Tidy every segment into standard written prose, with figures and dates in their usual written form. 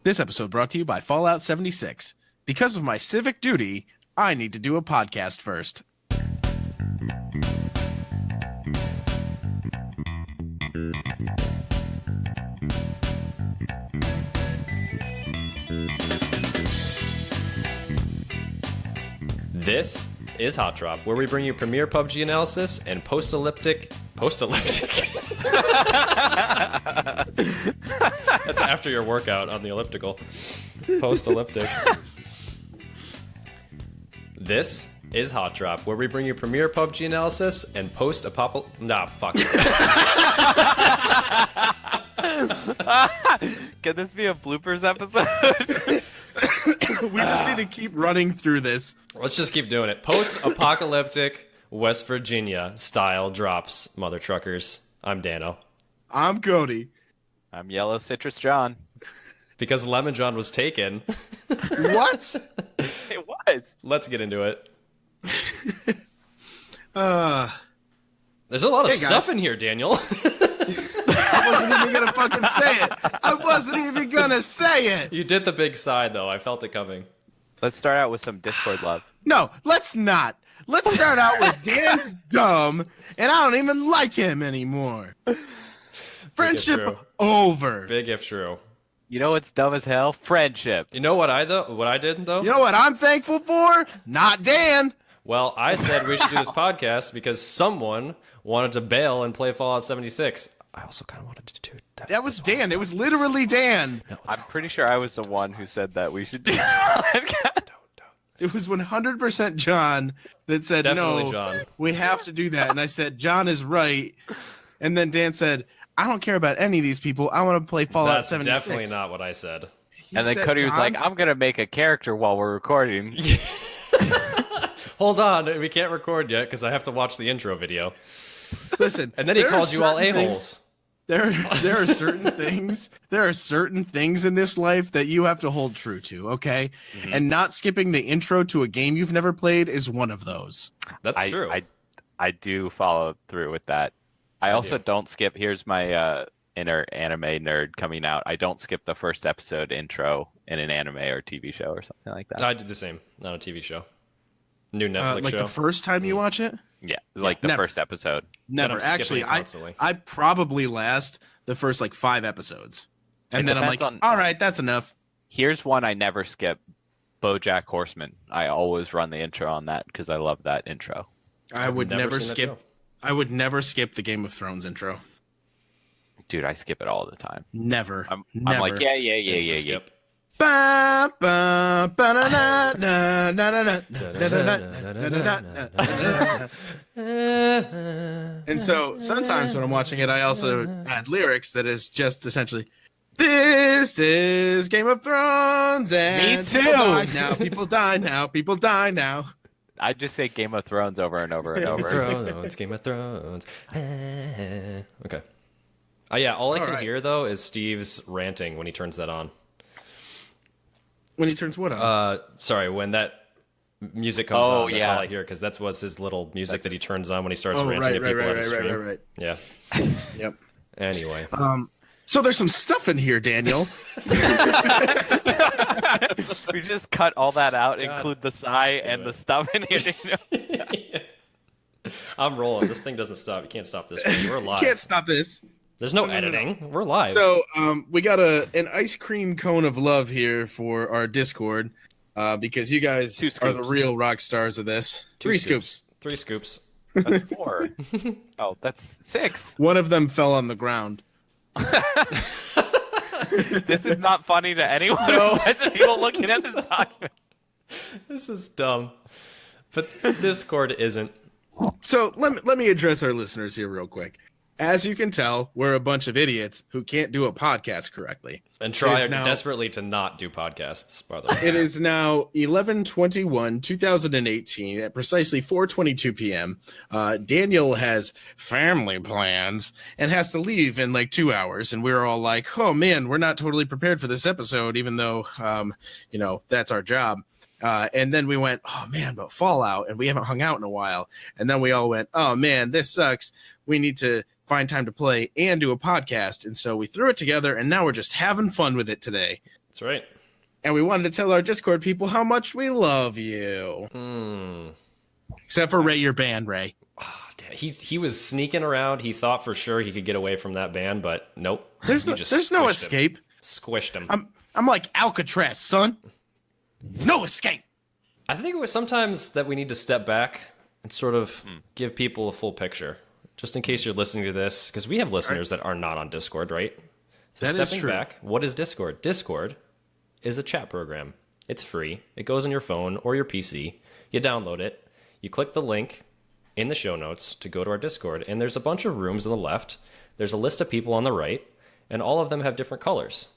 This episode brought to you by Fallout 76. Because of my civic duty, I need to do a podcast first. This is HOTDROP, where we bring you premier PUBG analysis and post-elliptic. That's after your workout on the elliptical. Post-elliptic. This is HOTDROP, where we bring you premier PUBG analysis and post-apocalyptic. Nah, fuck. Can this be a bloopers episode? We just need to keep running through this. Let's just keep doing it. Post-apocalyptic West Virginia style drops, mother truckers. I'm Dano. I'm Cody. I'm Yellow Citrus John. Because Lemon John was taken. What? It was. Let's get into it. There's a lot of stuff in here, Daniel. I wasn't even gonna fucking say it. I wasn't even gonna say it. You did the big sigh, though. I felt it coming. Let's start out with some Discord love. No, let's not. Let's start out with Dan's dumb, and I don't even like him anymore. Friendship over. Big if true. You know what's dumb as hell? Friendship. You know what I did though? You know what I'm thankful for? Not Dan. Well, I said we should do this podcast because someone wanted to bail and play Fallout 76. I also kind of wanted to do that. That was Dan. It was literally Dan. No, I'm pretty sure I was the one who said that we should do this podcast. Don't. It was 100% John that said, Definitely no, John. We have to do that. And I said, John is right. And then Dan said, I don't care about any of these people. I want to play Fallout 76. That's definitely not what I said. And then Cody was like, I'm going to make a character while we're recording. Hold on. We can't record yet because I have to watch the intro video. Listen. And then he calls you all a-holes. There are certain things. There are certain things in this life that you have to hold true to, okay? Mm-hmm. And not skipping the intro to a game you've never played is one of those. That's true. I do follow through with that. I also don't skip. Here's my inner anime nerd coming out. I don't skip the first episode intro in an anime or TV show or something like that. I did the same. Not a TV show. New Netflix like show. the first time you watch it? Yeah, like the first episode. Never. Actually, I probably last the first like 5 episodes. And then I'm like, all right, that's enough. Here's one I never skip. BoJack Horseman. I always run the intro on that because I love that intro. I would never skip the Game of Thrones intro. Dude, I skip it all the time. Never. I'm like, yeah. Ba, ba, ba, na, na, na, na, na, na. And so sometimes when I'm watching it, I also add lyrics that is just essentially, this is Game of Thrones, and me too. People die now. I just say Game of Thrones over and over and over. Game of Thrones. Okay. Yeah, all I can hear, though, is Steve's ranting when he turns that on. When he turns what on? Sorry, when that music comes on, that's all I hear, because that was his little music that he turns on when he starts ranting at people on the stream. Right. Yeah. Yep. Anyway. So there's some stuff in here, Daniel. We just cut all that out, include the sigh and the stuff in here. Yeah. I'm rolling. This thing doesn't stop. You can't stop this. We're live. You can't stop this. There's no editing. We're live. So we got an ice cream cone of love here for our Discord because you guys are the real rock stars of this. 3 scoops. 3 scoops. That's 4. Oh, that's 6. One of them fell on the ground. This is not funny to anyone. No. People looking at this document. This is dumb. But Discord isn't. So let me address our listeners here real quick. As you can tell, we're a bunch of idiots who can't do a podcast correctly. And try desperately to not do podcasts, by the way. It is now 11/21/2018 at precisely 4:22 p.m. Daniel has family plans and has to leave in like 2 hours. And we're all like, oh, man, we're not totally prepared for this episode, even though, that's our job. And then we went, oh, man, but Fallout, and we haven't hung out in a while. And then we all went, oh, man, this sucks. We need to find time to play and do a podcast. And so we threw it together, and now we're just having fun with it today. That's right. And we wanted to tell our Discord people how much we love you. Except for Ray, you're banned, Ray. Oh, damn. He was sneaking around. He thought for sure he could get away from that ban, but nope. There's no escape. Squished him. I'm like Alcatraz, son. No escape. I think it was sometimes that we need to step back and sort of give people a full picture, just in case you're listening to this, because we have listeners that are not on Discord, right? So that stepping is true. back, what is Discord? Discord is a chat program. It's free. It goes on your phone or your PC. You download it. You click the link in the show notes to go to our Discord, and there's a bunch of rooms on the left. There's a list of people on the right, and all of them have different colors.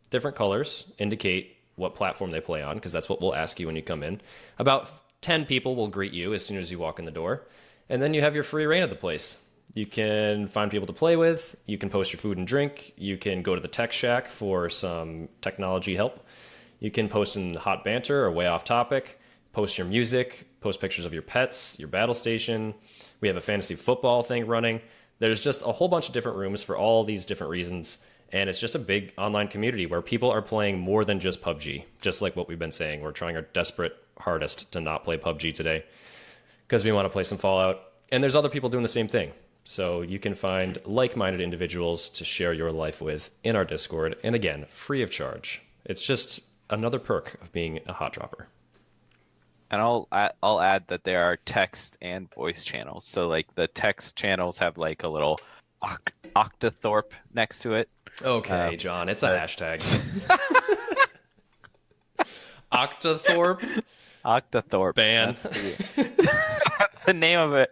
Different colors indicate what platform they play on, because that's what we'll ask you when you come in. About 10 people will greet you as soon as you walk in the door, and then you have your free reign of the place. You can find people to play with. You can post your food and drink. You can go to the Tech Shack for some technology help. You can post in hot banter or way off topic, post your music, post pictures of your pets, your battle station. We have a fantasy football thing running. There's just a whole bunch of different rooms for all these different reasons. And it's just a big online community where people are playing more than just PUBG. Just like what we've been saying, we're trying our desperate hardest to not play PUBG today because we want to play some Fallout. And there's other people doing the same thing. So you can find like-minded individuals to share your life with in our Discord. And again, free of charge. It's just another perk of being a hot dropper. And I'll add that there are text and voice channels. So like the text channels have like a little octothorpe next to it. Okay, John, it's a hashtag. Octothorpe? Octothorpe. Ban. That's the name of it.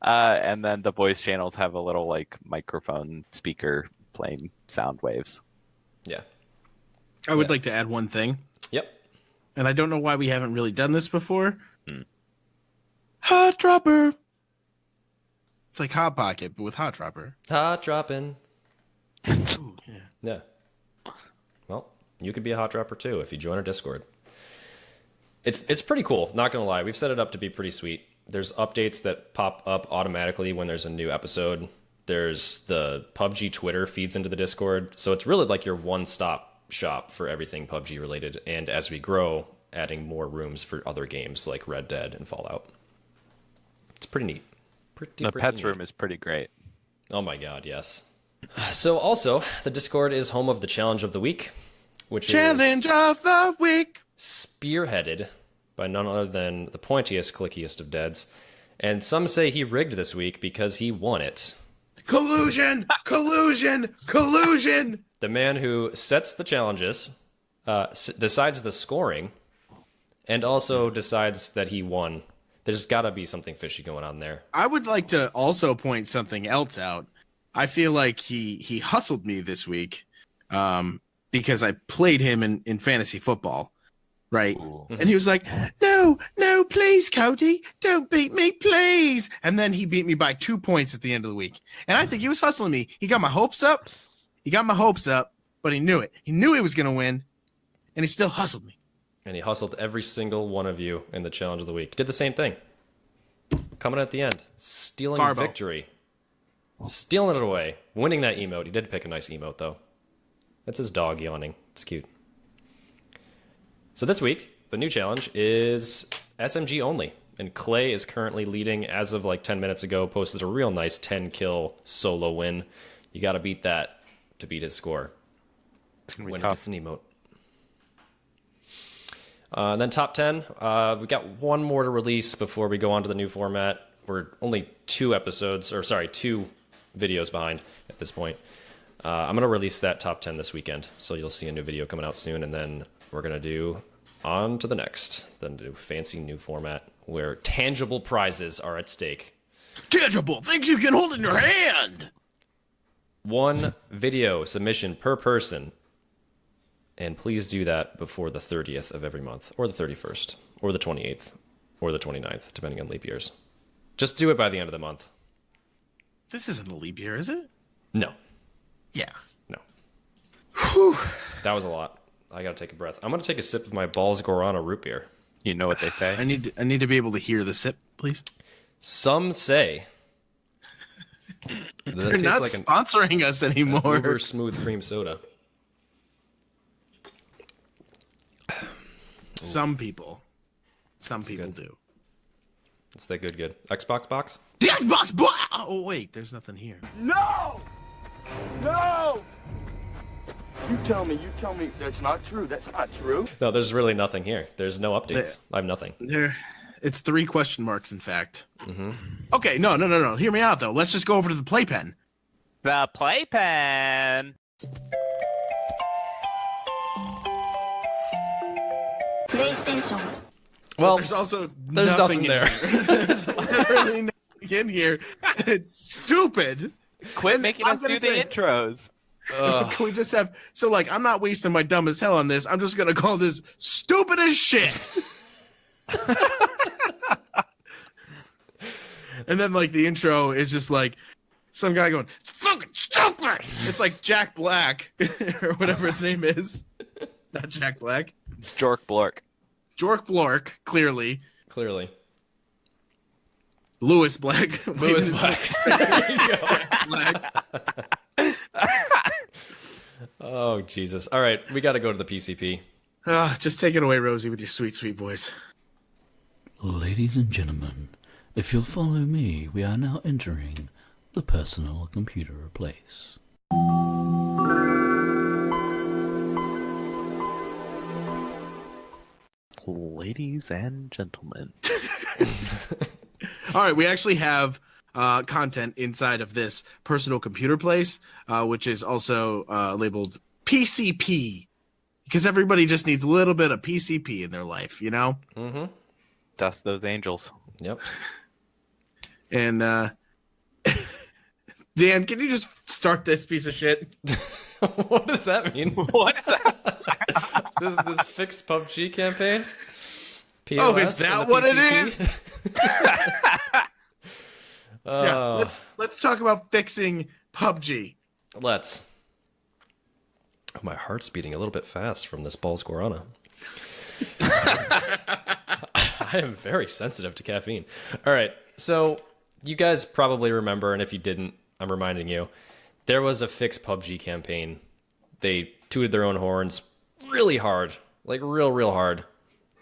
And then the voice channels have a little like microphone speaker playing sound waves. Yeah. I would like to add one thing. Yep. And I don't know why we haven't really done this before. Hot Dropper. It's like Hot Pocket, but with Hot Dropper. Hot dropping. Ooh, yeah. Yeah. Well, you could be a hot dropper too if you join our Discord. It's pretty cool, not gonna lie. We've set it up to be pretty sweet. There's updates that pop up automatically when there's a new episode. There's the PUBG Twitter feeds into the Discord. So it's really like your one-stop shop for everything PUBG related. And as we grow, adding more rooms for other games like Red Dead and Fallout. It's pretty neat. The pets room is pretty great. Oh my god, yes. So also, the Discord is home of the Challenge of the Week, which Challenge of the Week. Spearheaded by none other than the pointiest, clickiest of deads. And some say he rigged this week because he won it. Collusion! Collusion! Collusion! The man who sets the challenges, decides the scoring, and also decides that he won. There's got to be something fishy going on there. I would like to also point something else out. I feel like he hustled me this week because I played him in fantasy football, right? And he was like, no, please, Cody, don't beat me, please. And then he beat me by 2 points at the end of the week. And I think he was hustling me. He got my hopes up. But he knew it. He knew he was going to win, and he still hustled me. And he hustled every single one of you in the Challenge of the Week. Did the same thing. Coming at the end. Stealing Farbo. victory. Stealing it away. Winning that emote. He did pick a nice emote, though. That's his dog yawning. It's cute. So this week, the new challenge is SMG only. And Clay is currently leading as of like 10 minutes ago. Posted a real nice 10-kill solo win. You got to beat that to beat his score. When he gets an emote. And then top 10, we got one more to release before we go on to the new format. We're only two videos behind at this point. I'm going to release that top 10 this weekend, so you'll see a new video coming out soon, and then we're going to do on to the next, the new fancy new format where tangible prizes are at stake. Tangible, things you can hold in your hand! One video submission per person. And please do that before the 30th of every month, or the 31st, or the 28th, or the 29th, depending on leap years. Just do it by the end of the month. This isn't a leap year, is it? No. Yeah. No. Whew. That was a lot. I gotta take a breath. I'm gonna take a sip of my Balls Guarana root beer. You know what they say? I need to be able to hear the sip, please. Some say They're not sponsoring us anymore. Uber smooth cream soda. Some people good. do. It's that good. Xbox box? The Xbox box! Oh, wait, there's nothing here. No! No! You tell me that's not true. That's not true. No, there's really nothing here. There's no updates. I have nothing. It's 3 question marks, in fact. Mm-hmm. Okay, no. Hear me out, though. Let's just go over to the playpen. The playpen. PlayStation. Well, there's nothing there. There's literally nothing in here. It's stupid. Quit making us do the intros. Can we just have... So, like, I'm not wasting my dumb as hell on this. I'm just going to call this stupid as shit. And then, like, the intro is just, like, some guy going, it's fucking stupid! It's like Jack Black, or whatever his name is. Not Jack Black. It's Jork Blork. Jork Blork, clearly. Lewis Black. Lewis Black. There you go. Black. Oh, Jesus. All right, we got to go to the PCP. Just take it away, Rosie, with your sweet, sweet voice. Ladies and gentlemen, if you'll follow me, we are now entering the personal computer place. Ladies and gentlemen. All right, we actually have content inside of this personal computer place, which is also labeled PCP, because everybody just needs a little bit of PCP in their life, you know? Mm-hmm. Dust those angels. Yep. And Dan, can you just start this piece of shit? What does that mean? What is that? this fixed PUBG campaign? POS Oh, is that what it is? Yeah, let's talk about fixing PUBG. Let's. Oh, my heart's beating a little bit fast from this Balls Guarana. I am very sensitive to caffeine. All right, so you guys probably remember, and if you didn't, I'm reminding you, there was a fixed PUBG campaign. They tooted their own horns really hard, like real hard,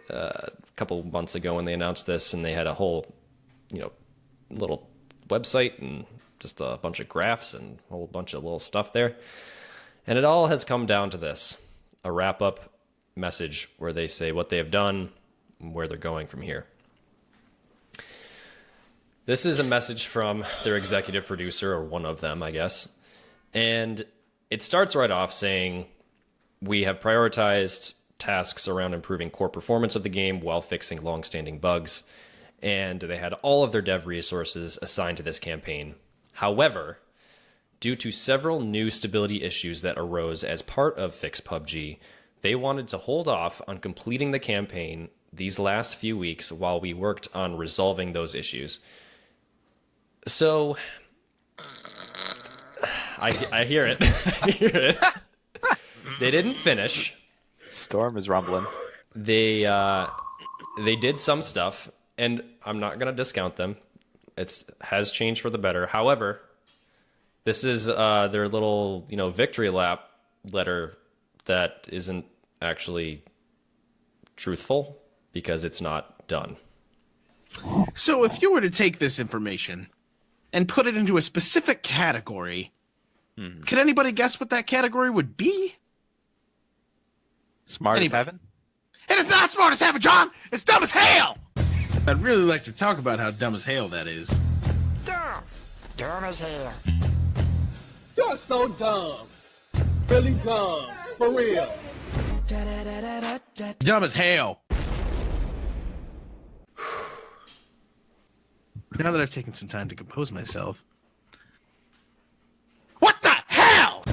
a couple months ago when they announced this, and they had a whole, little website and just a bunch of graphs and a whole bunch of little stuff there. And it all has come down to this, a wrap-up message where they say what they have done and where they're going from here. This is a message from their executive producer, or one of them, I guess. And it starts right off saying, we have prioritized tasks around improving core performance of the game while fixing long-standing bugs. And they had all of their dev resources assigned to this campaign. However, due to several new stability issues that arose as part of Fix PUBG, they wanted to hold off on completing the campaign these last few weeks while we worked on resolving those issues. So, I hear it. I hear it. They didn't finish. Storm is rumbling. They did some stuff, and I'm not going to discount them. It has changed for the better. However, this is their little, victory lap letter that isn't actually truthful because it's not done. So if you were to take this information and put it into a specific category, could anybody guess what that category would be? Smart as heaven? It is not smart as heaven, John! It's dumb as hell! I'd really like to talk about how dumb as hell that is. Dumb. Dumb as hell. You're so dumb. Really dumb. For real. Dumb as hell. Now that I've taken some time to compose myself. What the hell?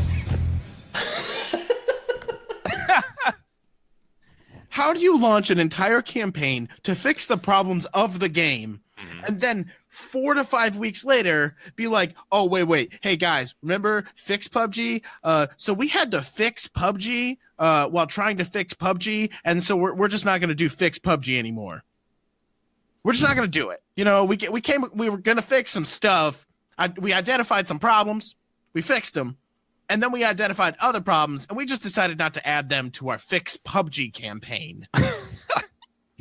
How do you launch an entire campaign to fix the problems of the game, and then 4 to 5 weeks later be like, oh, wait, hey guys, remember Fix PUBG? So we had to fix PUBG while trying to fix PUBG, and so we're just not going to do Fix PUBG anymore. We're just not going to do it. We were going to fix some stuff, We identified some problems, we fixed them, and then we identified other problems, and we just decided not to add them to our Fix PUBG campaign.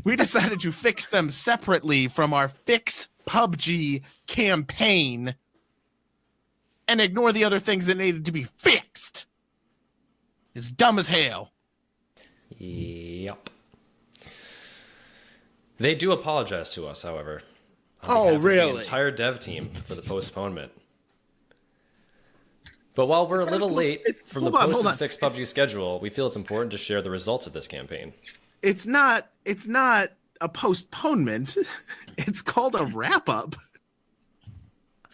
We decided to fix them separately from our Fix PUBG campaign and ignore the other things that needed to be fixed. It's dumb as hell. Yep. They do apologize to us, however. Oh, really? The entire dev team for the postponement. But while we're a little late from the posted Fix PUBG schedule, we feel it's important to share the results of this campaign. It's not a postponement. It's called a wrap-up.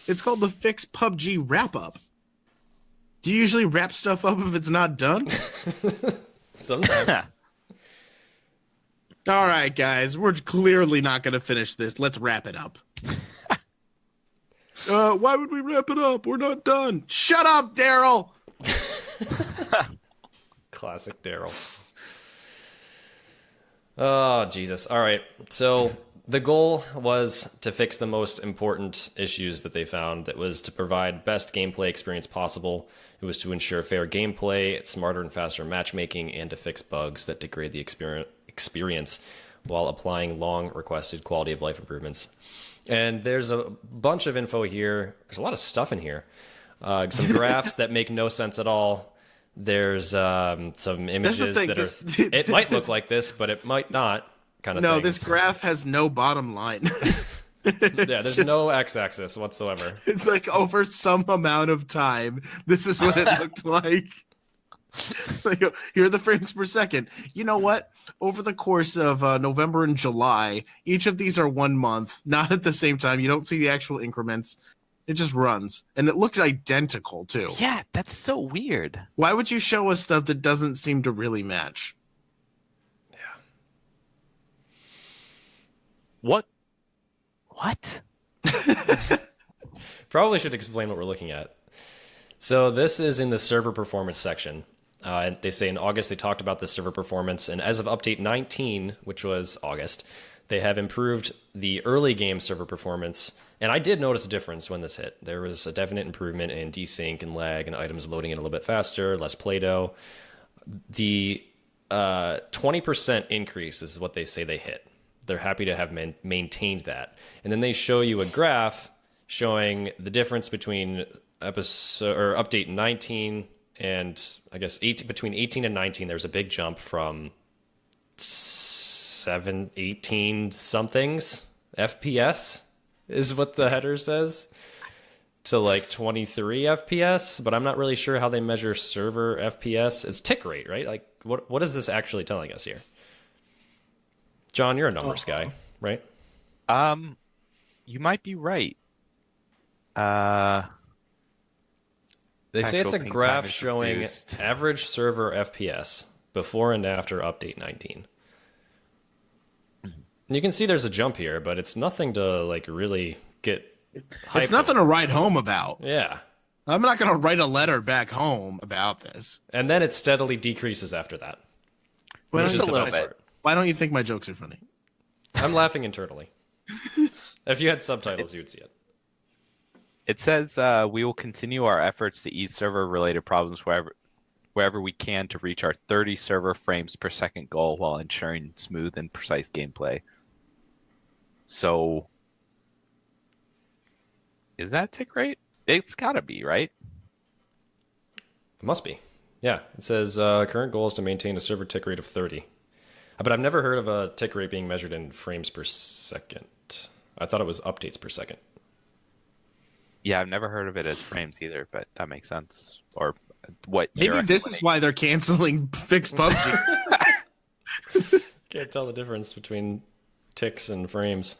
It's called the Fix PUBG wrap-up. Do you usually wrap stuff up if it's not done? Sometimes. All right, guys. We're clearly not going to finish this. Let's wrap it up. Why would we wrap it up? We're not done. Shut up, Daryl! Classic Daryl. Oh, Jesus. All right. So the goal was to fix the most important issues that they found. That was to provide best gameplay experience possible. It was to ensure fair gameplay, smarter and faster matchmaking, and to fix bugs that degrade the experience while applying long requested quality of life improvements. And there's a bunch of info here. There's a lot of stuff in here. Some graphs that make no sense at all. There's some images that are... It might look like this, but it might not, kind of thing. No, this graph has no bottom line. Yeah, there's no x-axis whatsoever. It's like over some amount of time, this is what it looked like. Like, here are the frames per second. You know what? Over the course of November and July, each of these are 1 month, not at the same time. You don't see the actual increments. It just runs. And it looks identical, too. Yeah, that's so weird. Why would you show us stuff that doesn't seem to really match? Yeah. What? Probably should explain what we're looking at. So this is in the server performance section. And they say in August they talked about the server performance, and as of update 19, which was August, they have improved the early game server performance. And I did notice a difference when this hit. There was a definite improvement in desync and lag and items loading in a little bit faster, less Play-Doh. The 20% increase is what they say they hit. They're happy to have maintained that. And then they show you a graph showing the difference between update 19 and I guess between 18 and 19. There's a big jump from 18 somethings FPS is what the header says to like 23 FPS, but I'm not really sure how they measure server FPS. It's tick rate, right? Like what is this actually telling us here? John, you're a numbers guy, right? You might be right. They say it's a graph showing average server FPS before and after update 19. You can see there's a jump here, but it's nothing to like really get hyped. It's nothing to write home about. Yeah. I'm not going to write a letter back home about this. And then it steadily decreases after that. Well, which is the best part. Why don't you think my jokes are funny? I'm laughing internally. If you had subtitles, you'd see it. It says we will continue our efforts to ease server-related problems wherever we can to reach our 30 server frames per second goal while ensuring smooth and precise gameplay. So, is that tick rate? It's gotta be, right? It must be. Yeah, it says current goal is to maintain a server tick rate of 30. But I've never heard of a tick rate being measured in frames per second. I thought it was updates per second. Yeah, I've never heard of it as frames either, but that makes sense. Or what? Maybe this is why they're canceling Fix PUBG. Can't tell the difference between ticks and frames.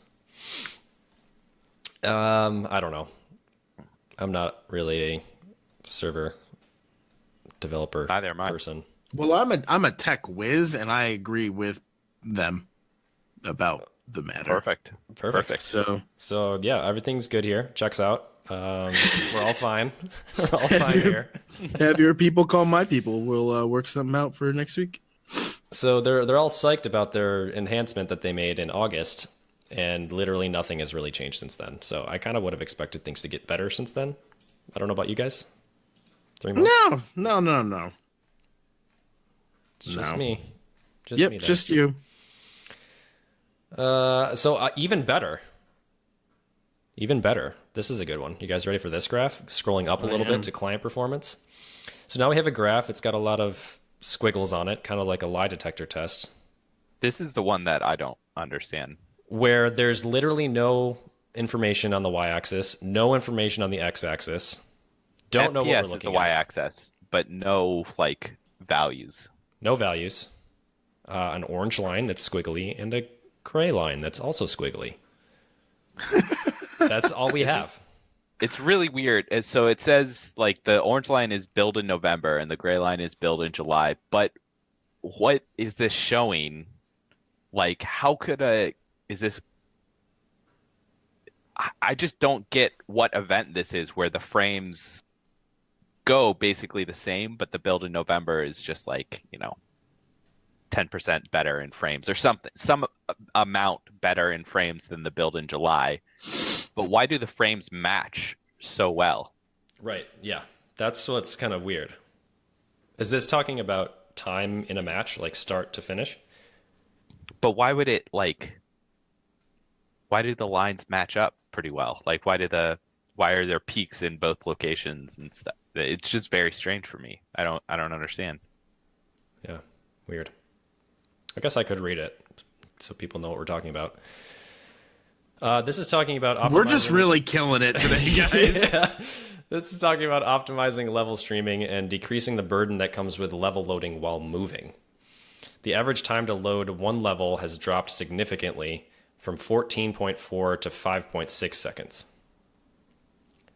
I don't know. I'm not really a server developer person. Well, I'm a tech whiz, and I agree with them about the matter. Perfect. So yeah, everything's good here. Checks out. We're all fine. We're all fine here. Have your people call my people. We'll work something out for next week. So they're all psyched about their enhancement that they made in August. and literally nothing has really changed since then. So I kind of would have expected things to get better since then. I don't know about you guys. 3 months? No. It's just me. Yep, me there. just you. So even better. Even better. This is a good one. You guys ready for this graph? Scrolling up a little bit to client performance. So now we have a graph. It's got a lot of squiggles on it, kind of like a lie detector test, This is the one that I don't understand. where there's literally no information on the y-axis, no information on the x-axis. Don't know what we're FPS is looking the at. y-axis, but no like values. No values. An orange line that's squiggly and a gray line that's also squiggly. That's all we have. It's really weird. And so it says like the orange line is billed in November and the gray line is billed in July. But what is this showing? Like, how could is this? I just don't get what event this is where the frames go basically the same, but the build in November is just like, 10% better in frames or something, some amount better in frames than the build in July. But why do the frames match so well? Right, yeah. That's what's kind of weird. Is this talking about time in a match, like start to finish? But why would it why do the lines match up pretty well? Like why are there peaks in both locations and stuff? It's just very strange for me. I don't understand. Yeah, weird. I guess I could read it so people know what we're talking about. This is talking about optimizing... We're just really killing it today, guys. Yeah. This is talking about optimizing level streaming and decreasing the burden that comes with level loading while moving. The average time to load one level has dropped significantly from 14.4 to 5.6 seconds.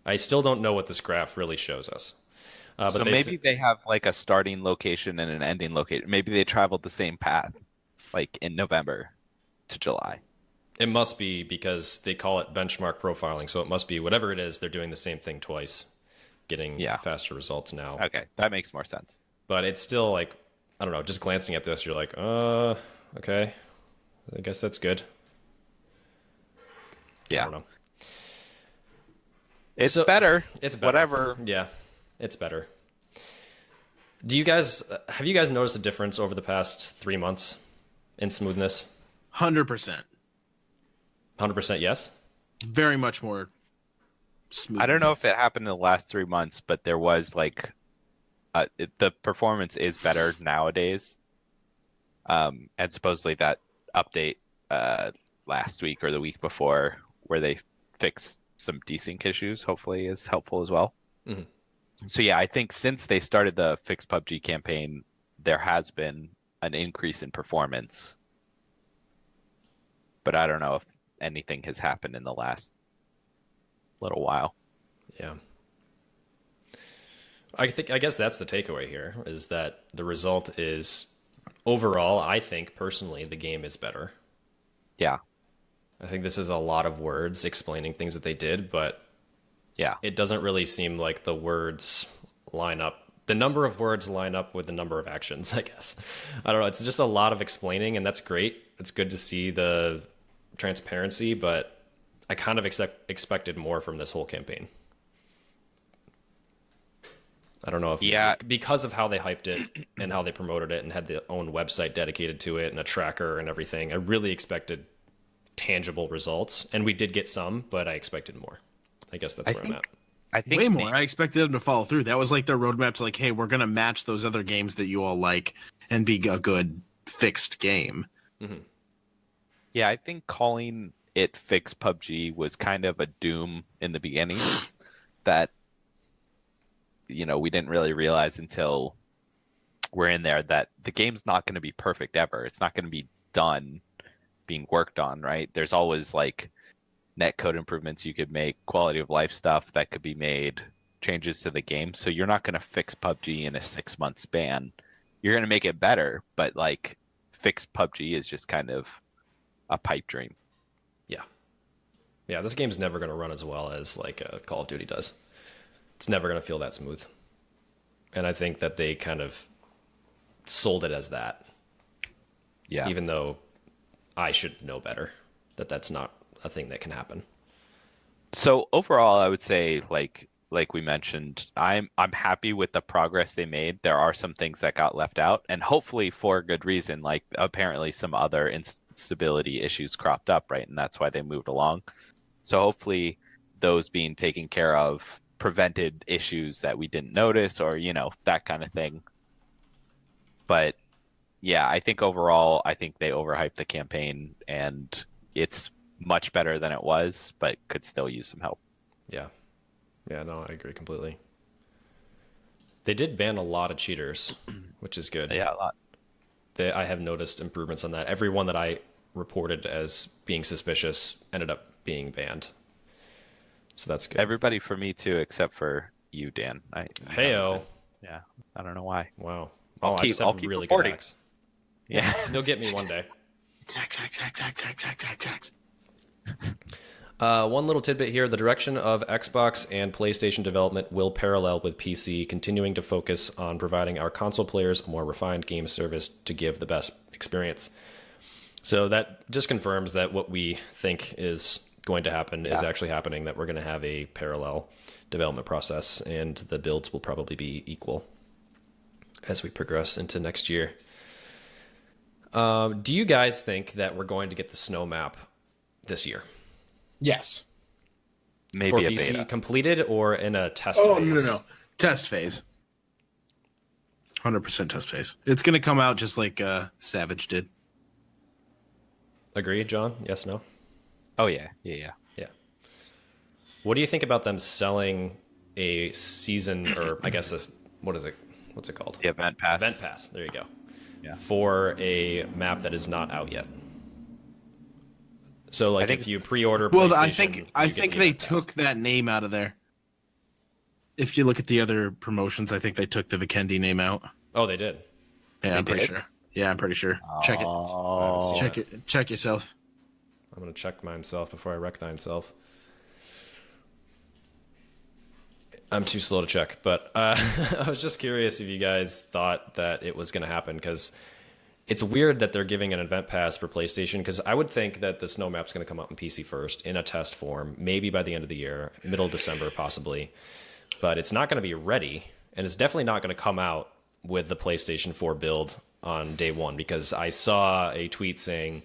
I still don't know what this graph really shows us. So maybe they have like a starting location and an ending location. Maybe they traveled the same path, like in November to July. It must be because they call it benchmark profiling. So it must be whatever it is, they're doing the same thing twice, getting faster results now. Okay, that makes more sense. But it's still like, I don't know, just glancing at this, you're like, okay, I guess that's good. Yeah. I don't know. It's better. It's better. Whatever. Yeah, it's better. Have you guys noticed a difference over the past 3 months in smoothness? 100%. 100% yes? Very much more smooth. I don't know if it happened in the last 3 months, but there was like the performance is better nowadays. And supposedly that update last week or the week before where they fixed some desync issues hopefully is helpful as well. Mm-hmm. So yeah, I think since they started the Fix PUBG campaign, there has been an increase in performance. But I don't know if anything has happened in the last little while. Yeah. I guess that's the takeaway here, is that the result is overall, I think personally, the game is better. Yeah. I think this is a lot of words explaining things that they did, but yeah, it doesn't really seem like the words line up. The number of words line up with the number of actions, I guess. I don't know. It's just a lot of explaining, and that's great. It's good to see the transparency, but I kind of expected more from this whole campaign. I don't know if because of how they hyped it and how they promoted it and had their own website dedicated to it and a tracker and everything, I really expected tangible results, and we did get some, but I expected more. I guess that's where I'm at. I think way more. I expected them to follow through. That was like their roadmap to like, hey, we're gonna match those other games that you all like and be a good fixed game. Mm-hmm. Yeah, I think calling it Fix PUBG was kind of a doom in the beginning that we didn't really realize until we're in there that the game's not going to be perfect ever. It's not going to be done being worked on, right? There's always like net code improvements you could make, quality of life stuff that could be made, changes to the game. So you're not going to fix PUBG in a 6-month span. You're going to make it better, but like Fix PUBG is just kind of a pipe dream. Yeah, this game's never going to run as well as like Call of Duty does. It's never going to feel that smooth. And I think that they kind of sold it as that. Yeah. Even though I should know better that's not a thing that can happen. So overall, I would say like we mentioned, I'm happy with the progress they made. There are some things that got left out, and hopefully for a good reason. Like apparently some other instability issues cropped up, right? And that's why they moved along. So hopefully those being taken care of prevented issues that we didn't notice, or that kind of thing. But yeah, I think overall, I think they overhyped the campaign, and it's much better than it was, but could still use some help. Yeah. Yeah, no, I agree completely. They did ban a lot of cheaters, which is good. Yeah, a lot. I have noticed improvements on that. Everyone that I reported as being suspicious ended up being banned. So that's good. Everybody for me too, except for you, Dan. Heyo. Yeah, I don't know why. Wow. I'll I just have keep really reporting. good hacks. Yeah. They'll get me one day. Tax. One little tidbit here. The direction of Xbox and PlayStation development will parallel with PC, continuing to focus on providing our console players a more refined game service to give the best experience. So that just confirms that what we think is going to happen is actually happening, that we're going to have a parallel development process, and the builds will probably be equal as we progress into next year. Do you guys think that we're going to get the snow map this year? Yes. Maybe For a PC beta. completed or in a test Oh, phase? no. Test phase. 100% test phase. It's going to come out just like Savage did. Agree, John? Yes, no? Oh yeah. Yeah. What do you think about them selling a season, or I guess what's it called? The event pass. Event pass. There you go. Yeah. For a map that is not out yet. So, like, if you pre-order PlayStation, Well, I you get think the they event pass. took that name out of there. If you look at the other promotions, I think they took the Vikendi name out. Oh, they did. Yeah, I'm pretty did? sure. Yeah, I'm pretty sure. Check it. Oh. Check yourself. I'm going to check myself before I wreck thyself. I'm too slow to check, but I was just curious if you guys thought that it was going to happen, because it's weird that they're giving an event pass for PlayStation, because I would think that the snow map's going to come out in PC first in a test form, maybe by the end of the year, middle of December possibly, but it's not going to be ready, and it's definitely not going to come out with the PlayStation 4 build on day one, because I saw a tweet saying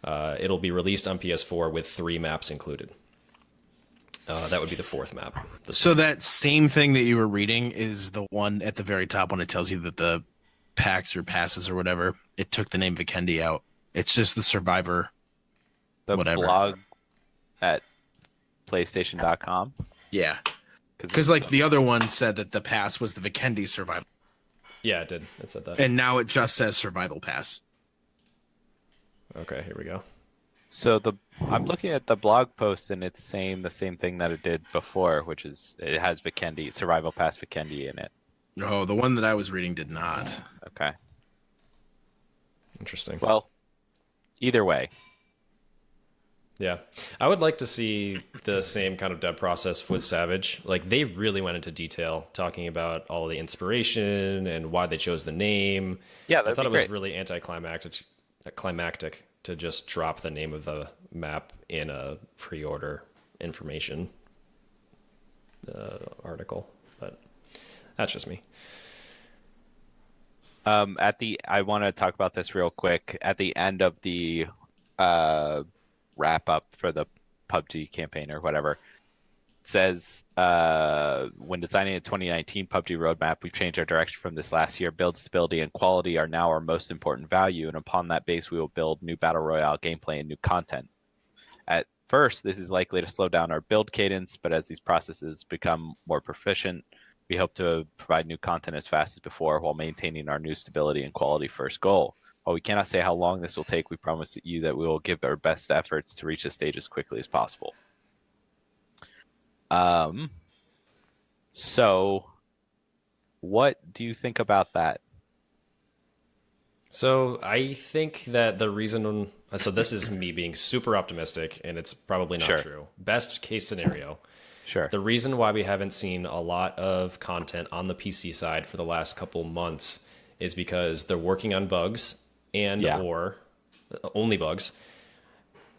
it'll be released on PS4 with 3 maps included. That would be the 4th map. So that same thing that you were reading is the one at the very top when it tells you that the packs or passes or whatever, it took the name Vikendi out. It's just the Survivor. The whatever. blog at PlayStation.com. Yeah. Because like the other one said that the pass was the Vikendi Survival. Yeah, it did. It said that. And now it just says Survival Pass. Okay, here we go. So I'm looking at the blog post, and it's saying the same thing that it did before, which is it has Vikendi, Survival Pass Vikendi in it. Oh, the one that I was reading did not. Okay. Interesting. Well, either way. Yeah. I would like to see the same kind of dev process with Savage. Like, they really went into detail talking about all the inspiration and why they chose the name. Yeah, I that'd thought be it was great. really climactic to just drop the name of the map in a pre-order information article, but that's just me. I want to talk about this real quick. At the end of the wrap up for the PUBG campaign or whatever, it says when designing a 2019 PUBG roadmap, we've changed our direction from this last year. Build stability and quality are now our most important value, and upon that base, we will build new battle royale gameplay and new content. At first, this is likely to slow down our build cadence, but as these processes become more proficient, we hope to provide new content as fast as before while maintaining our new stability and quality first goal. While we cannot say how long this will take, we promise you that we will give our best efforts to reach this stage as quickly as possible. So what do you think about that? So I think that the reason, so this is me being super optimistic, and it's probably not Sure. true. Best case scenario. Sure. The reason why we haven't seen a lot of content on the PC side for the last couple months is because they're working on bugs and Yeah. or only bugs.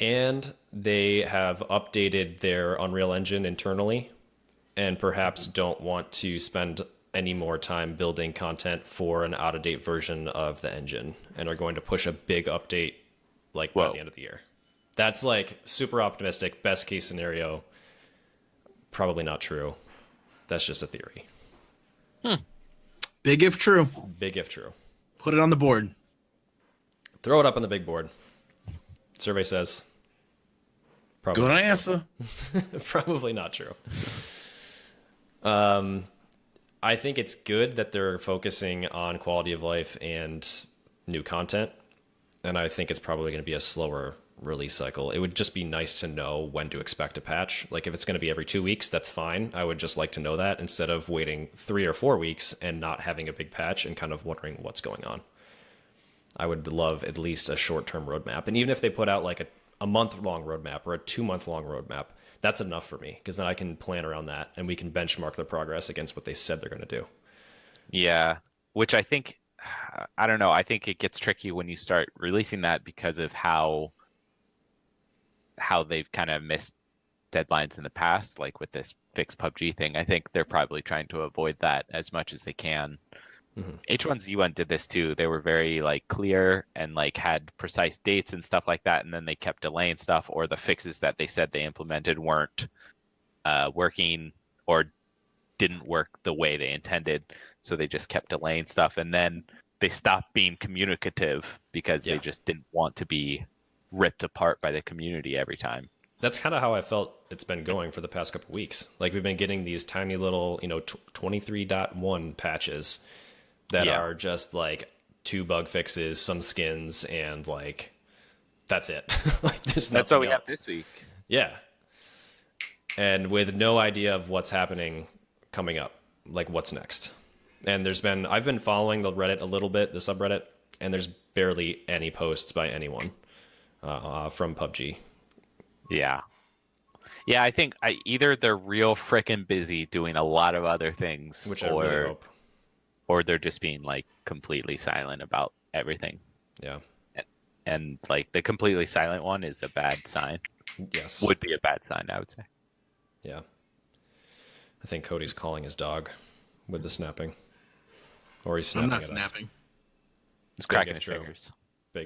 And they have updated their Unreal Engine internally and perhaps don't want to spend any more time building content for an out-of-date version of the engine and are going to push a big update like by the end of the year. That's like super optimistic, best case scenario. Probably not true. That's just a theory. Big if true. Big if true. Put it on the board. Throw it up on the big board. Survey says. Good answer. Probably not true. I think it's good that they're focusing on quality of life and new content. And I think it's probably going to be a slower release cycle. It would just be nice to know when to expect a patch. Like if it's going to be every 2 weeks, that's fine. I would just like to know that instead of waiting 3 or 4 weeks and not having a big patch and kind of wondering what's going on. I would love at least a short-term roadmap. And even if they put out like a month-long roadmap or a 2-month-long roadmap, that's enough for me because then I can plan around that and we can benchmark their progress against what they said they're going to do. Yeah, which I think, I don't know, I think it gets tricky when you start releasing that because of how they've kind of missed deadlines in the past, like with this fixed PUBG thing. I think they're probably trying to avoid that as much as they can. Mm-hmm. H1Z1 did this too. They were very like clear and like had precise dates and stuff like that, and then they kept delaying stuff, or the fixes that they said they implemented weren't working or didn't work the way they intended, so they just kept delaying stuff, and then they stopped being communicative because they just didn't want to be ripped apart by the community every time. That's kind of how I felt it's been going for the past couple of weeks. Like we've been getting these tiny little, 23.1 patches that are just like 2 bug fixes, some skins, and like that's it. Like that's what we have this week. Yeah. And with no idea of what's happening coming up, like what's next. And I've been following the Reddit a little bit, the subreddit, and there's barely any posts by anyone from PUBG. Yeah. I think either they're real frickin' busy doing a lot of other things, which I really hope, or they're just being like completely silent about everything. Yeah. And like the completely silent one is a bad sign. Yes. Would be a bad sign, I would say. Yeah. I think Cody's calling his dog with the snapping. Or he's snapping at us. I'm not snapping. He's cracking his fingers.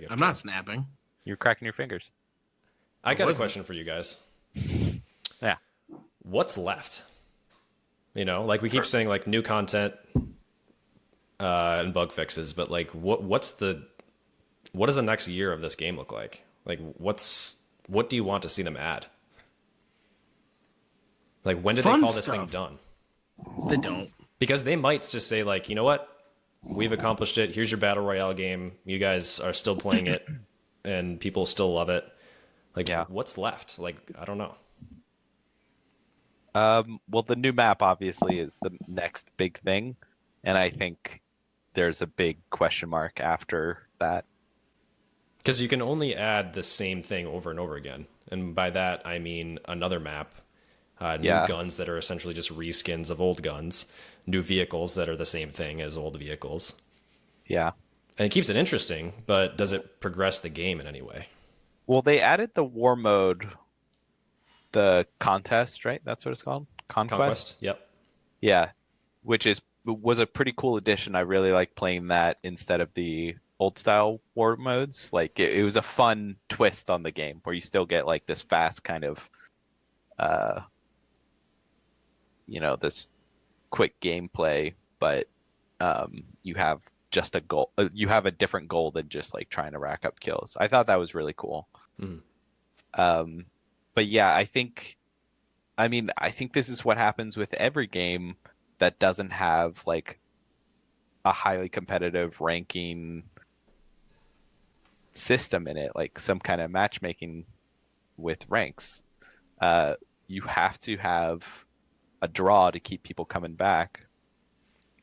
I'm not snapping. You're cracking your fingers. I got a question for you guys. Yeah. What's left? Like we keep saying like new content and bug fixes, but like what does the next year of this game look like? Like what do you want to see them add? Like when did they call this thing done? They don't. Because they might just say like, you know what? We've accomplished it. Here's your battle royale game. You guys are still playing it and people still love it. Like, what's left? Like, I don't know. Well, the new map obviously is the next big thing, and I think there's a big question mark after that. Because you can only add the same thing over and over again, and by that I mean another map, new guns that are essentially just reskins of old guns, new vehicles that are the same thing as old vehicles. Yeah, and it keeps it interesting, but does it progress the game in any way? Well, they added the war mode, the contest, right? That's what it's called? Conquest? Yep. Yeah, which was a pretty cool addition. I really like playing that instead of the old style war modes. Like it was a fun twist on the game where you still get like this fast kind of, this quick gameplay, but you have just a goal. You have a different goal than just like trying to rack up kills. I thought that was really cool. But yeah, I think this is what happens with every game that doesn't have like a highly competitive ranking system in it, like some kind of matchmaking with ranks. You have to have a draw to keep people coming back.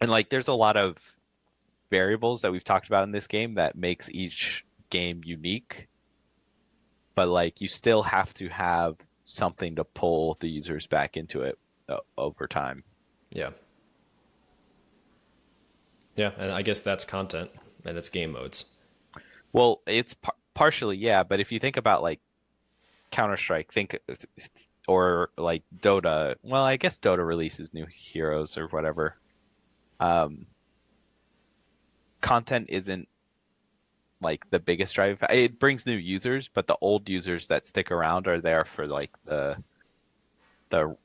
And like there's a lot of variables that we've talked about in this game that makes each game unique. But like you still have to have something to pull the users back into it over time. Yeah. Yeah, and I guess that's content and it's game modes. Well, it's partially, yeah. But if you think about like Counter-Strike, think, or like Dota. Well, I guess Dota releases new heroes or whatever. Content isn't like the biggest drive. It brings new users, but the old users that stick around are there for like the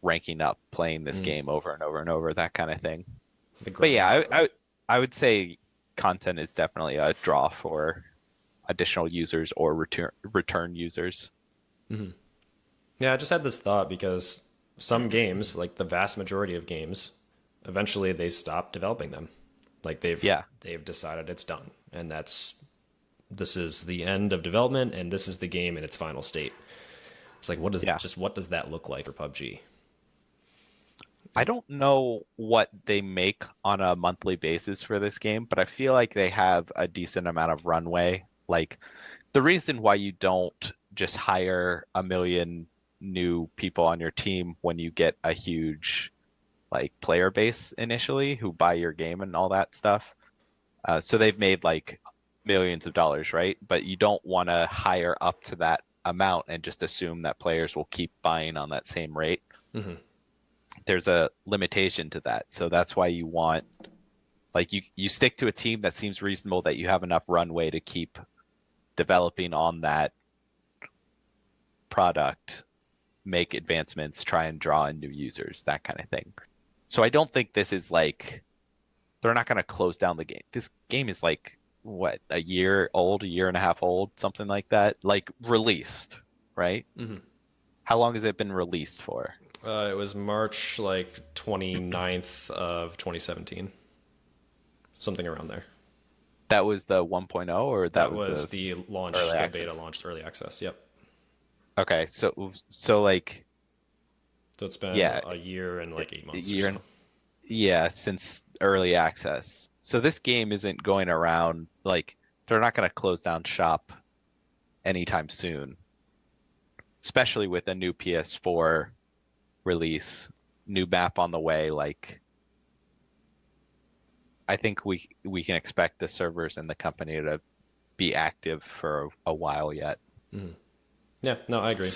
ranking up, playing this game over and over and over, that kind of thing. But yeah, I would say content is definitely a draw for additional users or return users. Mm-hmm. Yeah, I just had this thought because some games, like the vast majority of games, eventually they stop developing them. Like they've decided it's done, and this is the end of development, and this is the game in its final state. It's like, what does that look like for PUBG? I don't know what they make on a monthly basis for this game, but I feel like they have a decent amount of runway. Like, the reason why you don't just hire 1 million new people on your team when you get a huge like player base initially who buy your game and all that stuff. So they've made like millions of dollars, right? But you don't want to hire up to that amount and just assume that players will keep buying on that same rate. Mm-hmm. There's a limitation to that. So that's why you want, like, you stick to a team that seems reasonable, that you have enough runway to keep developing on that product, make advancements, try and draw in new users, that kind of thing. So I don't think this is like, they're not going to close down the game. This game is like, what, a year and a half old, something like that, like released, right? Mm-hmm. How long has it been released for? It was March like 29th of 2017, something around there. That was the 1.0, or that was the launch, the access. Beta launched early access. Yep. Okay, so like, so it's been a year and like 8 months. Since early access. So this game isn't going around, like, they're not going to close down shop anytime soon, especially with a new PS4 release, new map on the way. Like, I think we can expect the servers and the company to be active for a while yet. Mm-hmm. Yeah, no, I agree.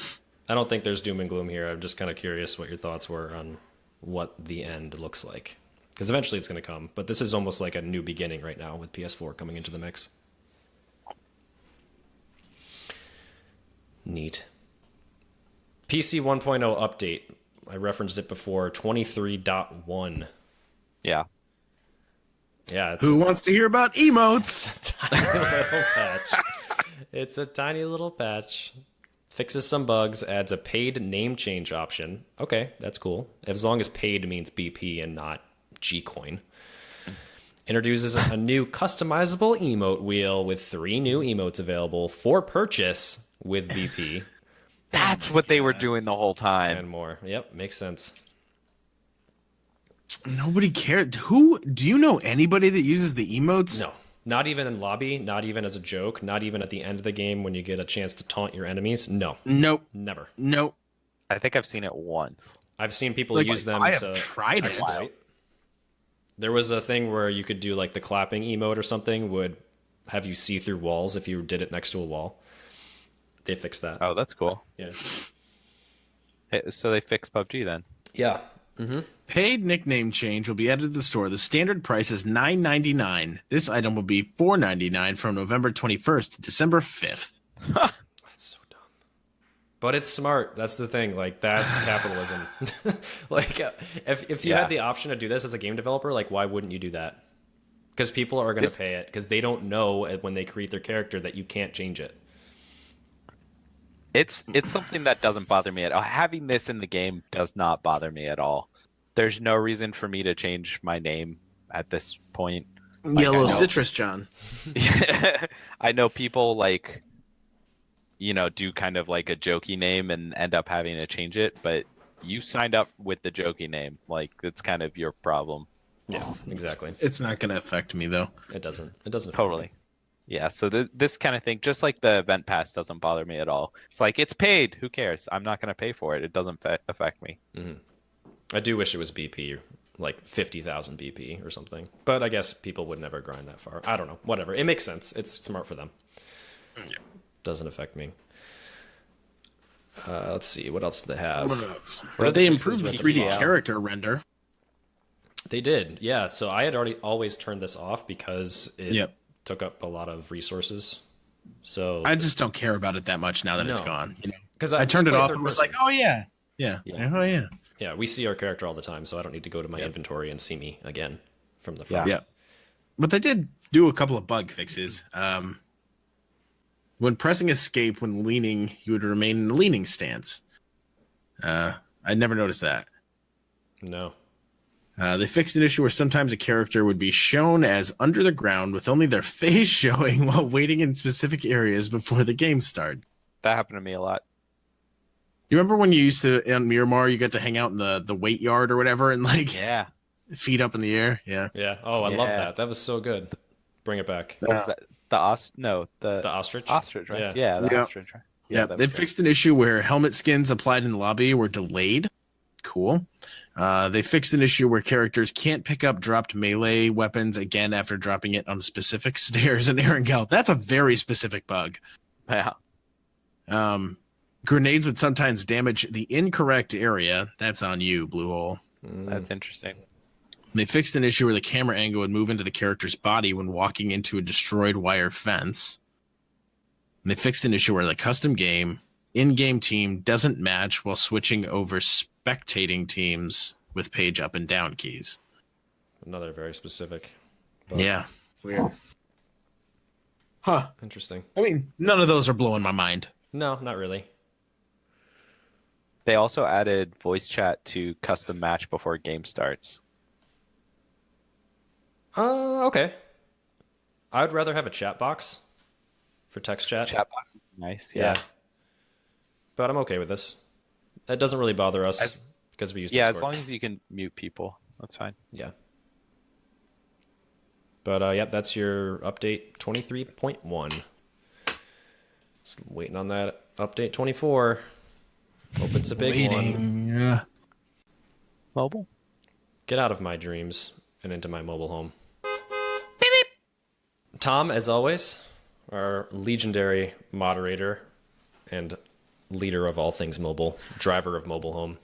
I don't think there's doom and gloom here. I'm just kind of curious what your thoughts were on what the end looks like. Because eventually it's going to come, but this is almost like a new beginning right now with PS4 coming into the mix. Neat. PC 1.0 update. I referenced it before, 23.1. Yeah. Yeah. Who wants to hear about emotes? Tiny little patch. It's a tiny little patch. Fixes some bugs, adds a paid name change option. Okay, that's cool. As long as paid means BP and not Gcoin. Introduces a new customizable emote wheel with 3 new emotes available for purchase with BP. That's what they were doing the whole time. And more. Yep, makes sense. Nobody cared. Do you know anybody that uses the emotes? No. Not even in lobby, not even as a joke, not even at the end of the game when you get a chance to taunt your enemies. No. Nope. Never. Nope. I think I've seen it once. I've seen people use them to tried exploit. There was a thing where you could do like the clapping emote or something would have you see through walls if you did it next to a wall. They fixed that. Oh, that's cool. Yeah. So they fixed PUBG then. Yeah. Mm-hmm. Paid nickname change will be added to the store. The standard price is $9.99. This item will be $4.99 from November 21st to December 5th. That's so dumb. But it's smart. That's the thing. Like, that's capitalism. Like, if you had the option to do this as a game developer, like, why wouldn't you do that? Because people are going to pay it. Because they don't know when they create their character that you can't change it. It's something that doesn't bother me at all. Having this in the game does not bother me at all. There's no reason for me to change my name at this point. Like, Yellow Citrus John. I know people like, do kind of like a jokey name and end up having to change it, but you signed up with the jokey name. Like, it's kind of your problem. Yeah, exactly. It's not going to affect me, though. It doesn't. It doesn't. Totally. Yeah, so this kind of thing, just like the event pass, doesn't bother me at all. It's like, it's paid. Who cares? I'm not going to pay for it. It doesn't affect me. Mm-hmm. I do wish it was BP, like 50,000 BP or something. But I guess people would never grind that far. I don't know. Whatever. It makes sense. It's smart for them. Yeah. Doesn't affect me. Let's see, what else do they have? They improved the 3D character render. They did, yeah. So I had always turned this off because it took up a lot of resources. So I just don't care about it that much now that it's gone. Because I I turned it off and was like, oh yeah, yeah. We see our character all the time, so I don't need to go to my inventory and see me again from the front. Yeah. But they did do a couple of bug fixes. When pressing escape when leaning, you would remain in a leaning stance. I never noticed that. No. They fixed an issue where sometimes a character would be shown as under the ground with only their face showing while waiting in specific areas before the game started. That happened to me a lot. You remember when you used to, on Miramar, you got to hang out in the weight yard or whatever and feet up in the air? Yeah. Yeah. Oh, I love that. That was so good. Bring it back. What was that? The ostrich? Ostrich, right? Yeah. The ostrich, right? Yeah, they fixed an issue where helmet skins applied in the lobby were delayed. Cool. They fixed an issue where characters can't pick up dropped melee weapons again after dropping it on specific stairs in Erangel. That's a very specific bug. Yeah. Grenades would sometimes damage the incorrect area. That's on you, Blue Hole. That's interesting. They fixed an issue where the camera angle would move into the character's body when walking into a destroyed wire fence. And they fixed an issue where the custom game in-game team doesn't match while switching over spectating teams with page up and down keys. Another very specific. Yeah. Weird. Huh. Interesting. I mean, none of those are blowing my mind. No, not really. They also added voice chat to custom match before game starts. Okay. I'd rather have a chat box for text chat. Chat box is nice, yeah. But I'm okay with this. It doesn't really bother us because we use Discord. As long as you can mute people, that's fine. Yeah. But that's your update 23.1. Just waiting on that update 24. Hope it's a big one. Yeah. Mobile? Get out of my dreams and into my mobile home. Beep, beep. Tom, as always, our legendary moderator and leader of all things mobile, driver of mobile home.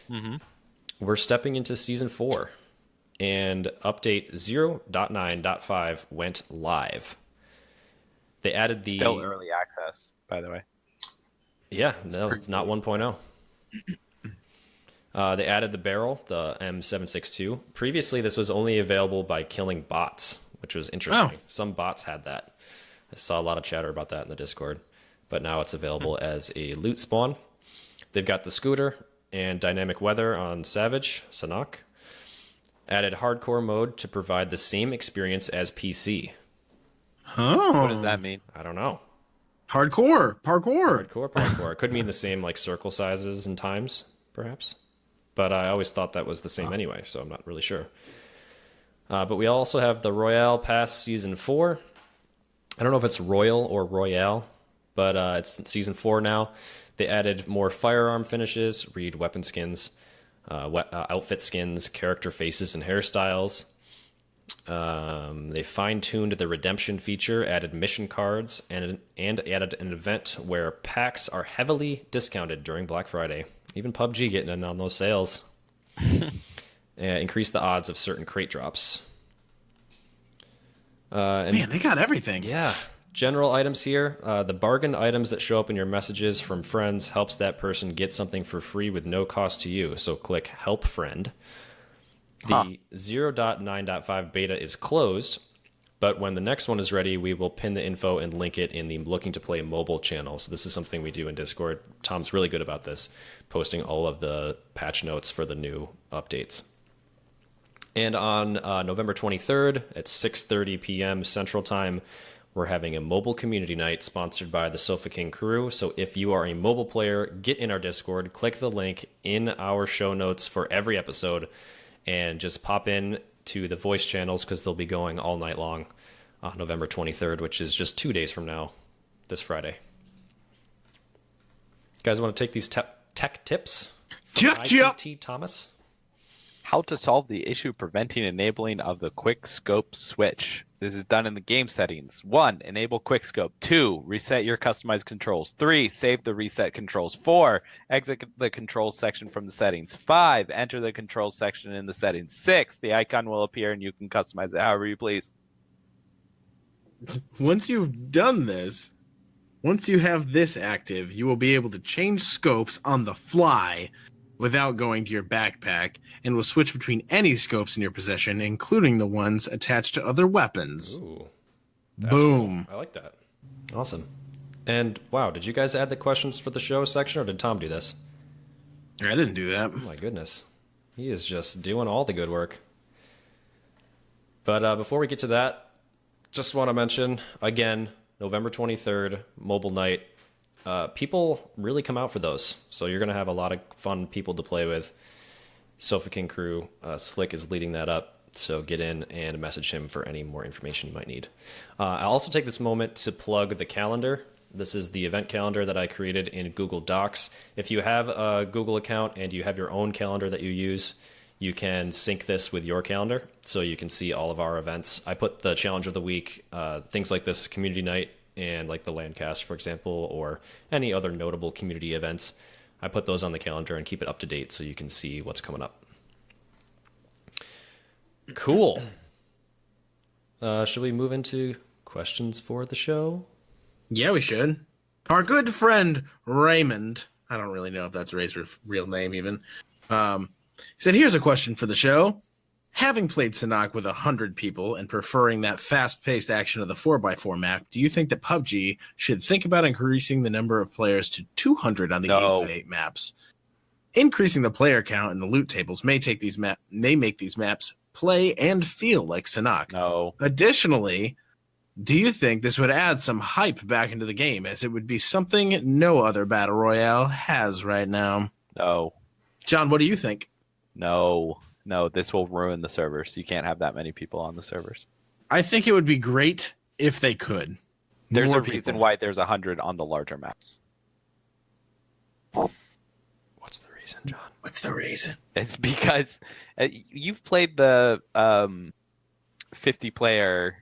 Mm-hmm. We're stepping into season 4, and update 0.9.5 went live. They added the still early access, by the way. Yeah, no, it's not 1.0. They added the barrel, the M762. Previously, this was only available by killing bots, which was interesting. Some bots had that. I saw a lot of chatter about that in the Discord. But now it's available as a loot spawn. They've got the scooter and dynamic weather on Savage, Sanok. Added hardcore mode to provide the same experience as PC. Oh. What does that mean? I don't know. Parkour. Parkour. It could mean the same like circle sizes and times, perhaps. But I always thought that was the same anyway, so I'm not really sure. But we also have the Royale Pass Season 4. I don't know if it's Royal or Royale, but it's Season 4 now. They added more firearm finishes, read weapon skins, outfit skins, character faces, and hairstyles. They fine-tuned the redemption feature, added mission cards, and added an event where packs are heavily discounted during Black Friday. Even PUBG getting in on those sales. Increase the odds of certain crate drops. Man, they got everything. Yeah. General items here. The bargain items that show up in your messages from friends helps that person get something for free with no cost to you. So click Help Friend. The 0.9.5 beta is closed, but when the next one is ready, we will pin the info and link it in the Looking to Play mobile channel. So this is something we do in Discord. Tom's really good about this, posting all of the patch notes for the new updates. And on November 23rd at 6:30 p.m. Central Time, we're having a mobile community night sponsored by the Sofa King crew. So if you are a mobile player, get in our Discord, click the link in our show notes for every episode, and just pop in to the voice channels because they'll be going all night long on November 23rd, which is just 2 days from now, this Friday. You guys want to take these tech tips from ITT Thomas? How to solve the issue preventing enabling of the quick scope switch This is done in the game settings. 1, enable quickscope. 2, reset your customized controls. 3, save the reset controls. 4, exit the controls section from the settings. 5, enter the controls section in the settings. 6, the icon will appear and you can customize it however you please. Once you've done this, once you have this active, you will be able to change scopes on the fly without going to your backpack, and will switch between any scopes in your possession, including the ones attached to other weapons. Ooh, Boom. cool. I like that. Awesome. And wow, did you guys add the questions for the show section, or did Tom do this? I didn't do that. Oh my goodness. He is just doing all the good work. But before we get to that, just want to mention, again, November 23rd, mobile night. People really come out for those. So you're going to have a lot of fun people to play with. Sofa King crew, Slick is leading that up. So get in and message him for any more information you might need. I'll also take this moment to plug the calendar. This is the event calendar that I created in Google Docs. If you have a Google account and you have your own calendar that you use, you can sync this with your calendar so you can see all of our events. I put the challenge of the week, things like this community night and like the Landcast, for example, or any other notable community events. I put those on the calendar and keep it up to date so you can see what's coming up. Cool. Should we move into questions for the show? Yeah, we should. Our good friend Raymond, I don't really know if that's Ray's real name even, said, here's a question for the show. Having played Sanhok with 100 people and preferring that fast-paced action of the 4x4 map, do you think that PUBG should think about increasing the number of players to 200 on the 8x8 maps? Increasing the player count in the loot tables may make these maps play and feel like Sanhok. No. Additionally, do you think this would add some hype back into the game, as it would be something no other Battle Royale has right now? No. John, what do you think? No, this will ruin the servers. You can't have that many people on the servers. I think it would be great if they could. There's More a reason people. why there's 100 on the larger maps. What's the reason, John? What's the reason? It's because you've played the 50-player,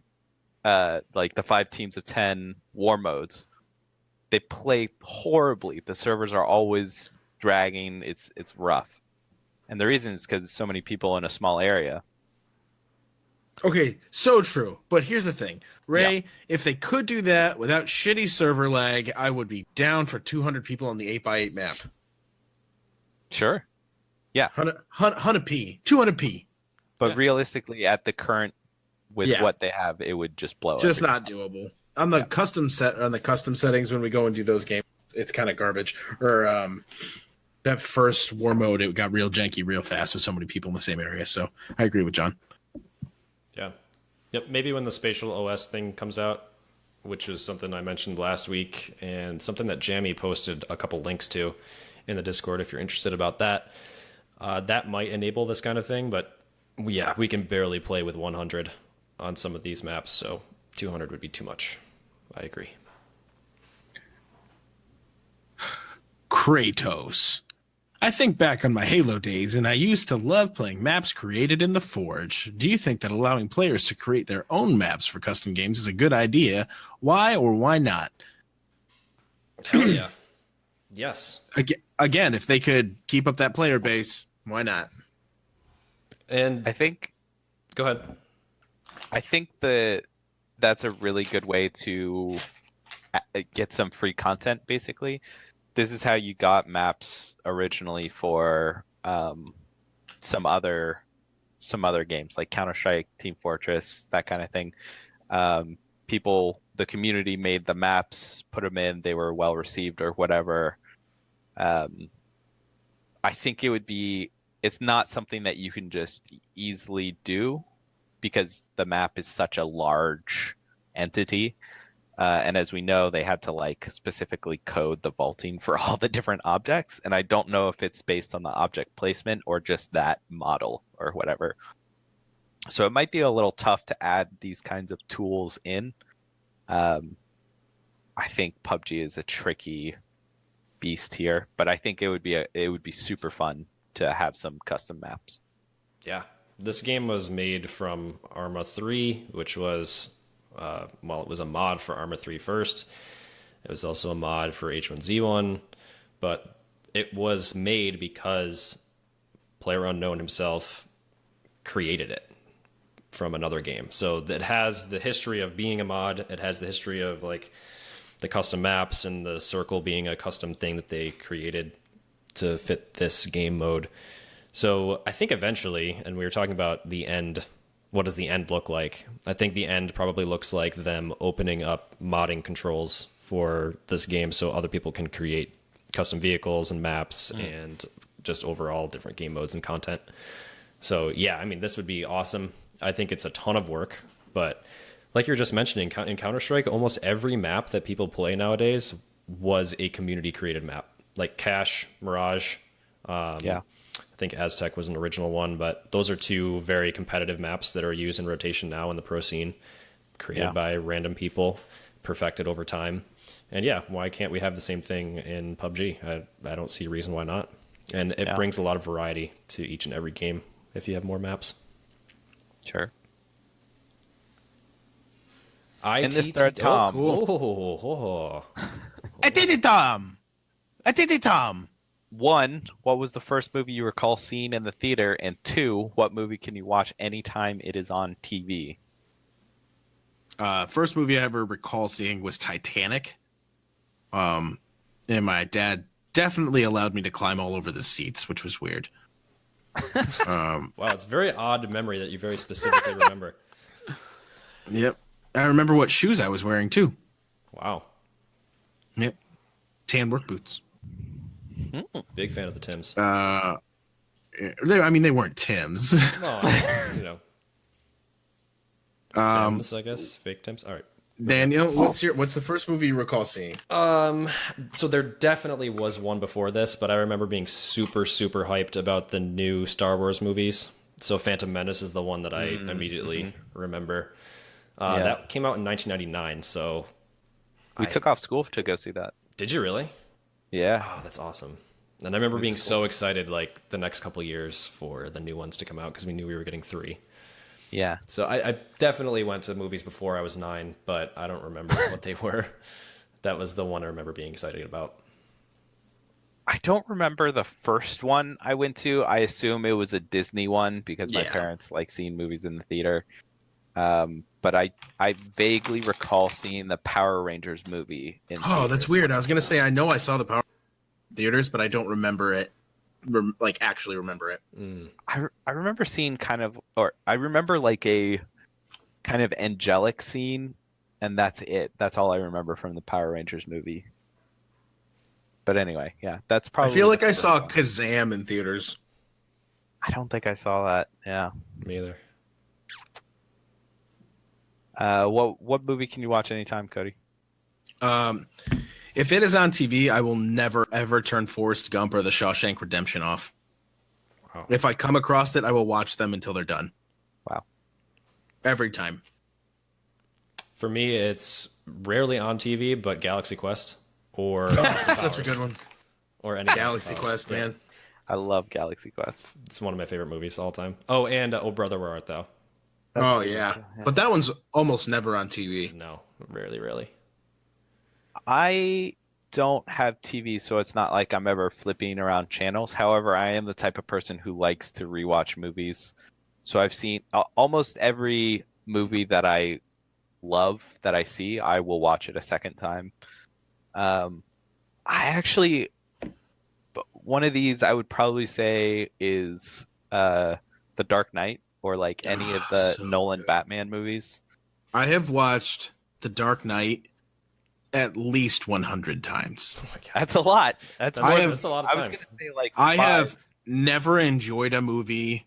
like the 5 teams of 10 war modes. They play horribly. The servers are always dragging. It's rough. And the reason is because there's so many people in a small area. Okay, so true. But here's the thing. Ray, if they could do that without shitty server lag, I would be down for 200 people on the 8x8 map. Sure. Yeah. 100p. 200p. But realistically, at the current, with what they have, it would just blow. Just everything. not doable. On the custom settings, when we go and do those games, it's kind of garbage. Or that first war mode, it got real janky real fast with so many people in the same area. So I agree with John. Yeah. Yep. Maybe when the spatial OS thing comes out, which is something I mentioned last week and something that Jammy posted a couple links to in the Discord, if you're interested about that, that might enable this kind of thing. But yeah, we can barely play with 100 on some of these maps. So 200 would be too much. I agree. Kratos. I think back on my Halo days, and I used to love playing maps created in the Forge. Do you think that allowing players to create their own maps for custom games is a good idea? Why or why not? Hell yeah. Yes. Again, if they could keep up that player base, why not? And I think. Go ahead. I think that's a really good way to get some free content, basically. This is how you got maps originally for some other games like Counter-Strike, Team Fortress, that kind of thing. The community made the maps, put them in, they were well received or whatever. I think it's not something that you can just easily do because the map is such a large entity. And as we know, they had to specifically code the vaulting for all the different objects. And I don't know if it's based on the object placement or just that model or whatever. So it might be a little tough to add these kinds of tools in. I think PUBG is a tricky beast here, but I think it would be super fun to have some custom maps. Yeah. This game was made from Arma 3, which was, it was a mod for Arma 3 first. It was also a mod for H1Z1, but it was made because PlayerUnknown himself created it from another game. So it has the history of being a mod. It has the history of like the custom maps and the circle being a custom thing that they created to fit this game mode. So I think eventually, and we were talking about the end, what does the end look like? I think the end probably looks like them opening up modding controls for this game so other people can create custom vehicles and maps and just overall different game modes and content. So yeah, I mean, this would be awesome. I think it's a ton of work, but like you were just mentioning, in Counter-Strike, almost every map that people play nowadays was a community created map. Like Cache, Mirage, I think Aztec was an original one, but those are two very competitive maps that are used in rotation now in the pro scene, created by random people, perfected over time. And yeah, why can't we have the same thing in PUBG? I don't see a reason why not. And it brings a lot of variety to each and every game if you have more maps. Sure. In this thread, Tom. I did it, Tom. I did it, Tom. 1, what was the first movie you recall seeing in the theater? And 2, what movie can you watch anytime it is on TV? First movie I ever recall seeing was Titanic. And my dad definitely allowed me to climb all over the seats, which was weird. Wow, it's a very odd memory that you very specifically remember. Yep. I remember what shoes I was wearing, too. Wow. Yep. Tan work boots. Big fan of the Tims. They weren't Tims. No, Tims, I guess. Fake Tims. All right. Daniel, what's the first movie you recall seeing? So there definitely was one before this, but I remember being super, super hyped about the new Star Wars movies. So Phantom Menace is the one that I immediately remember. That came out in 1999, so... We took off school to go see that. Did you really? Yeah. Oh, that's awesome. And I remember being so excited, like, the next couple years for the new ones to come out, because we knew we were getting 3. Yeah. So I definitely went to movies before I was 9, but I don't remember what they were. That was the one I remember being excited about. I don't remember the first one I went to. I assume it was a Disney one because my parents like seeing movies in the theater. But I vaguely recall seeing the Power Rangers movie in theaters. That's weird. I was going to say I know I saw the Power Rangers theaters, but I don't remember it. Actually remember it. I remember seeing I remember like a kind of angelic scene, and that's it. That's all I remember from the Power Rangers movie. But anyway, yeah, that's probably. I feel like I saw Kazam in theaters. I don't think I saw that. Yeah, me either. What movie can you watch anytime, Cody? If it is on TV, I will never ever turn Forrest Gump or The Shawshank Redemption off. Wow. If I come across it, I will watch them until they're done. Wow. Every time. For me, it's rarely on TV, but Galaxy Quest or such a good one. Or any Galaxy Quest, man. I love Galaxy Quest. It's one of my favorite movies all time. Oh, and Oh Brother, Where Art Thou? Yeah. But that one's almost never on TV. No, rarely. I don't have TV, so it's not like I'm ever flipping around channels. However, I am the type of person who likes to rewatch movies. So I've seen almost every movie that I love that I see, I will watch it a second time. One of these I would probably say is The Dark Knight, or like any of the Nolan Batman movies. I have watched The Dark Knight at least 100 times. Oh my God. That's a lot. That's a lot of times. I was going to say like I have never enjoyed a movie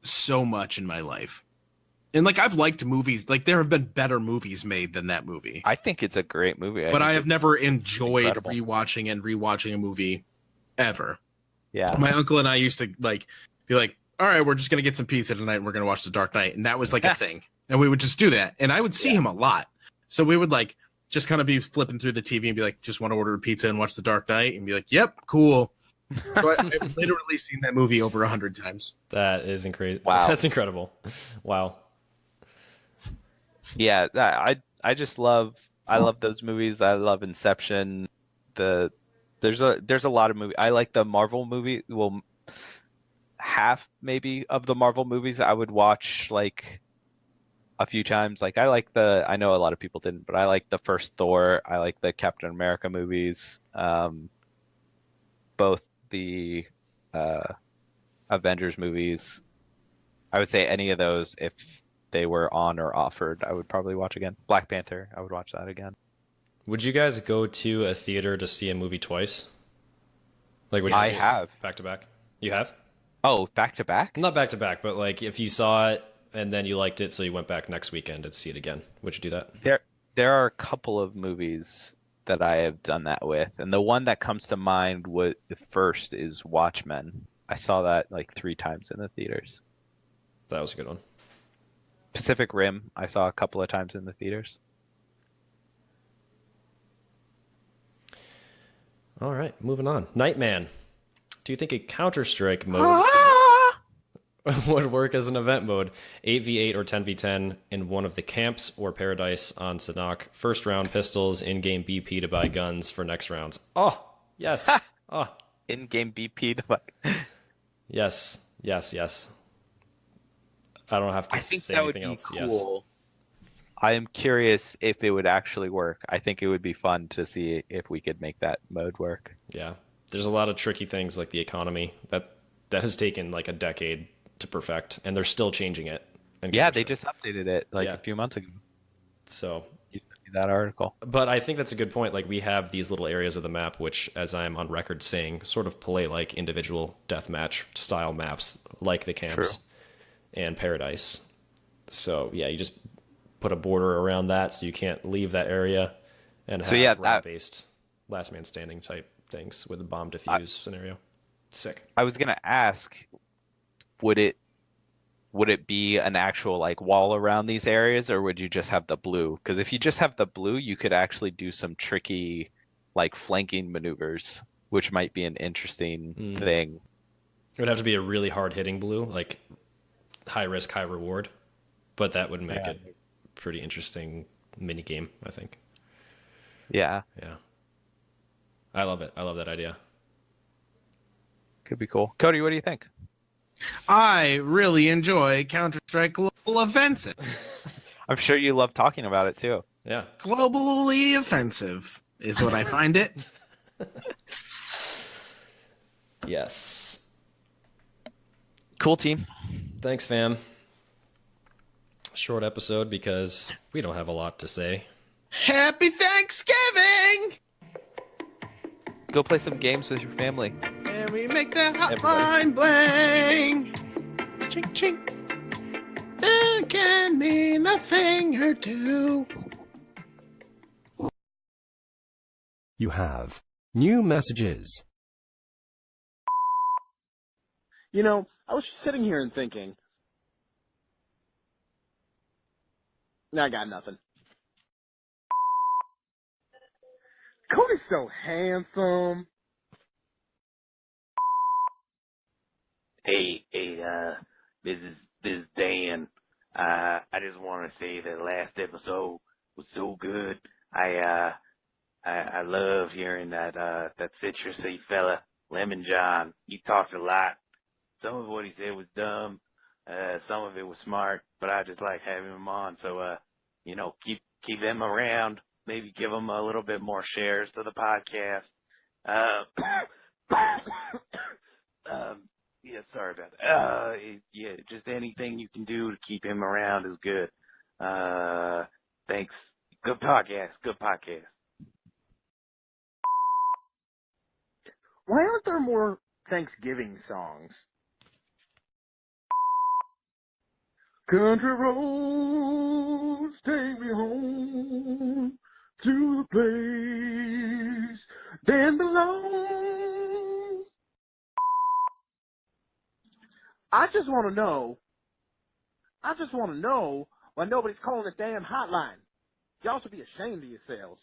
so much in my life. And like I've liked movies, like there have been better movies made than that movie. I think it's a great movie. But I have never enjoyed rewatching a movie ever. Yeah. My uncle and I used to be like, all right, we're just going to get some pizza tonight and we're going to watch The Dark Knight. And that was like a thing. And we would just do that. And I would see him a lot. So we would like just kind of be flipping through the TV and be like, just want to order a pizza and watch The Dark Knight? And be like, yep, cool. So I've literally seen that movie over 100 times. That is incredible. Wow. That's incredible. Wow. Yeah, I just love those movies. I love Inception. There's a lot of movies. I like the Marvel movie. Well, half maybe of the Marvel movies I would watch like a few times. Like I know a lot of people didn't, but I like the first Thor. I like the Captain America movies. Both the Avengers movies. I would say any of those, if they were on or offered, I would probably watch again. Black Panther, I would watch that again. Would you guys go to a theater to see a movie twice? Like, would you I see it have. back to back? You have? Oh, back to back? Not back to back, but like if you saw it and then you liked it, so you went back next weekend to see it again, would you do that? There are a couple of movies that I have done that with, and the one that comes to mind first is Watchmen. I saw that like 3 times in the theaters. That was a good one. Pacific Rim, I saw a couple of times in the theaters. All right, moving on. Nightman. Do you think a Counter-Strike mode would work as an event mode? 8v8 or 10v10 in one of the camps or Paradise on Sanhok. First round pistols, in-game BP to buy guns for next rounds. Oh, yes. Oh, In-game BP to buy. yes, yes, yes. I don't have to I think say that would anything be else. cool. Yes. I am curious if it would actually work. I think it would be fun to see if we could make that mode work. Yeah. There's a lot of tricky things like the economy that has taken like a decade to perfect, and they're still changing it. Yeah, they just updated it like Yeah. a few months ago. So You sent me that article. But I think that's a good point. Like, we have these little areas of the map, which, as I'm on record saying, sort of play like individual deathmatch style maps, like the camps True. and Paradise. So yeah, you just put a border around that, so you can't leave that area, and have So, yeah, round-based last man standing type things with a bomb defuse scenario. Sick. I was gonna ask, would it be an actual like wall around these areas, or would you just have the blue? Because if you just have the blue, you could actually do some tricky like flanking maneuvers, which might be an interesting thing. It would have to be a really hard-hitting blue, like high risk, high reward, but that would make it a pretty interesting mini game, I think. Yeah, Yeah. I love it. I love that idea. could be cool. Cody, what do you think? I really enjoy Counter-Strike Global Offensive. I'm sure you love talking about it too. Yeah. Globally offensive is what I find it. Yes. Cool team. Thanks, fam. Short episode because we don't have a lot to say. Happy Thanksgiving! Go play some games with your family. And we make that Everybody. hotline bling. Ching ching. It can mean a thing or two. You have new messages. You know, I was sitting here and thinking, I got nothing. Cody's so handsome. Hey, this is Dan. I just want to say that last episode was so good. I love hearing that citrusy fella, Lemon John. He talked a lot. Some of what he said was dumb. Some of it was smart, but I just like having him on. So, keep them around. Maybe give them a little bit more shares to the podcast. Yeah, sorry about that. Yeah, just anything you can do to keep him around is good. Thanks. Good podcast. Good podcast. Why aren't there more Thanksgiving songs? Country roads take me home to the place Dan belongs. I just want to know why nobody's calling the damn hotline. Y'all should be ashamed of yourselves.